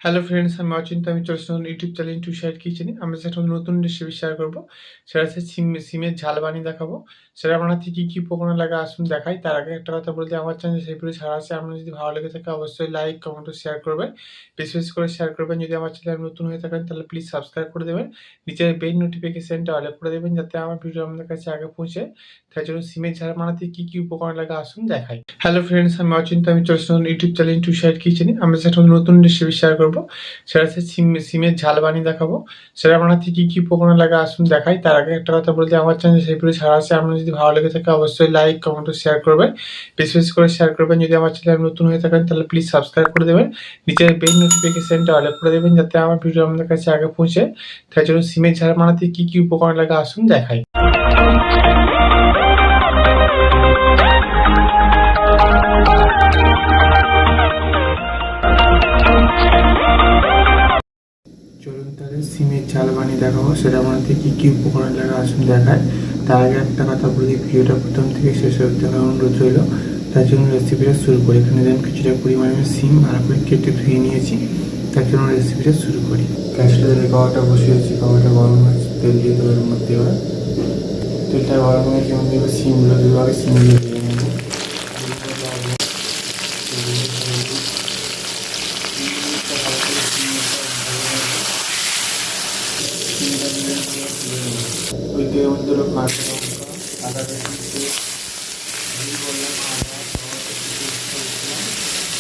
Hello friends, আমি অচিন্তা। আমি চলে আসলাম ইউটিউব চ্যানেল টু শেয়ার কিচেনে। আমি একটা নতুন রেসিপি শেয়ার করবো। সেটা হচ্ছে সিমের ঝাল বানিয়ে দেখাবো। সেটা বানাতে কী কী উপকরণ লাগে আসুন দেখাই। তার আগে একটা কথা বলতে, আমার চ্যানেল সেগুলো ছাড়া আছে। আপনার যদি ভালো লেগে থাকে অবশ্যই লাইক কমেন্ট ও শেয়ার করবেন, বেশি বেশি করে শেয়ার করবেন। যদি আমার চ্যানেল নতুন হয়ে থাকেন তাহলে প্লিজ সাবস্ক্রাইব করে দেবেন, নিচের বেল নোটিফিকেশনটা অল করে দেবেন যাতে আমার ভিডিও আপনাদের কাছে আগে পৌঁছে। তাই জন্য সিমের ঝাল বানাতে কী কী উপকরণ লাগে আসুন দেখাই। হ্যালো ফ্রেন্ডস, আমি অচিন্তা। আমি চলে আসলাম ইউটিউব চ্যানেল টু শেয়ার কিচেনে। আমি একটা নতুন রেসিপি শেয়ার করবো। সেটা হচ্ছে সিমের ঝাল বানিয়ে দেখাবো। সেটা বানাতে কী কী উপকরণ লাগে আসুন দেখাই। তার আগে একটা কথা বলতে, আমার চ্যানেল সেগুলো ছাড়া আছে। আপনার যদি ভালো লেগে থাকে অবশ্যই লাইক কমেন্ট ও শেয়ার করবেন, বেশি বেশি করে শেয়ার করবেন। যদি আমার চ্যানেল নতুন হয়ে থাকেন তাহলে প্লিজ সাবস্ক্রাইব করে দেবেন, নিচের বেল নোটিফিকেশনটা অল করে দেবেন যাতে আমার ভিডিও আপনাদের কাছে আগে পৌঁছে। তাই জন্য সিমের ঝাল বানাতে কী কী উপকরণ লাগে আসুন দেখাই। চলুন তাহলে সিমের ঝাল বানিয়ে দেখাবো। সেটা বানাতে কী কী উপকরণ লাগে আসুন দেখায়। তার আগে একটা কথা বলি, ভিডিওটা প্রথম থেকে শেষ অবধি দেখার অনুরোধ রইল। তার জন্য রেসিপিটা শুরু করি। এখানে দেখেন কিছুটা পরিমাণে সিম ভালো করে কেটে ধুয়ে নিয়েছি। তার জন্য রেসিপিটা শুরু করি। গ্যাসটা দিয়ে খাওয়াটা বসিয়েছি, খাওয়াটা গরম হয়েছে, তেল দিয়ে দেবো এর মধ্যে। এবার তেলটা গরম হয়েছে, এর মধ্যে সিমগুলো দেবো। আগে সিমগুলো দিয়ে নেবো। ওই তেলের মধ্যে হলো কাঁচা লঙ্কা, আদা রসুন পেস্ট, ঘি বললাম, আদা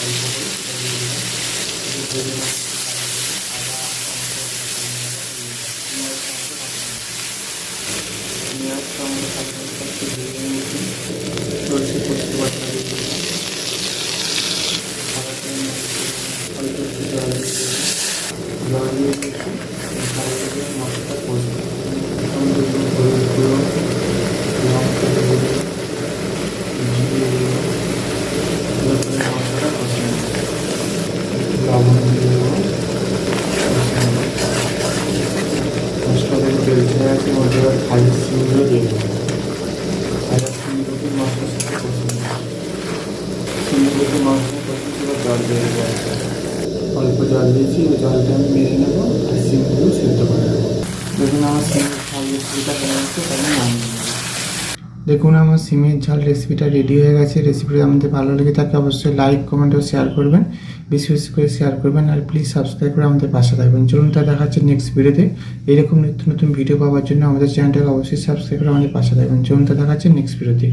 অল্প করে পেঁয়াজ টমেটো কাঁচা লঙ্কা একটু ভেজে নিয়েছি। সরষে পোস্ত বাটা দিয়ে দিলাম। অল্প একটু জল দিয়ে জল দিয়ে দিয়েছি। ভালো করে মশলাটা কষবো। হলুদ গুঁড়ো, লঙ্কা গুঁড়ো, জিরে গুঁড়ো, মশলাটা কষে নেব। লবণ দিয়ে দেবো। মশলা থেকে তেল ছেড়ে আছে, মধ্যে এবার খালি সিমগুলো দিয়ে দেবো। খালি সিমগুলোকে মশলার সাথে কষে নেব। সিমগুলোকে মশলা কষে এবার জল দিয়ে দেবো। অল্প জল দিয়েছি, ওই জলটা আমি মেরে নেবো আর সিমগুলো সেদ্ধ করে নেবো। দেখুন আমার সিমের ঝাল রেসিপিটা হয়ে গেছে, তাহলে নামিয়ে নেব। দেখুন আমার সিমের ঝাল রেসিপিটা রেডি হয়ে গেছে। রেসিপিটা আমাদের ভালো লেগে থাকে অবশ্যই লাইক কমেন্ট ও শেয়ার করবেন, বেশি বেশি করে শেয়ার করবেন আর প্লিজ সাবস্ক্রাইব করে আমাদের পাশে থাকবেন। চলুন তা দেখা হচ্ছে নেক্সট ভিডিওতে। এরকম নিত্য নতুন ভিডিও পাওয়ার জন্য আমাদের চ্যানেলটাকে অবশ্যই সাবস্ক্রাইব করে আমাদের পাশে থাকবেন। চলুন তা দেখা হচ্ছে নেক্সট ভিডিওতে।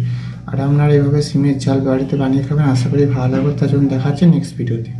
আর আপনারা এইভাবে সিমের ঝাল বাড়িতে বানিয়ে খাবেন, আশা করি ভালো লাগবে। তার জন্য দেখা হচ্ছে নেক্সট ভিডিওতে।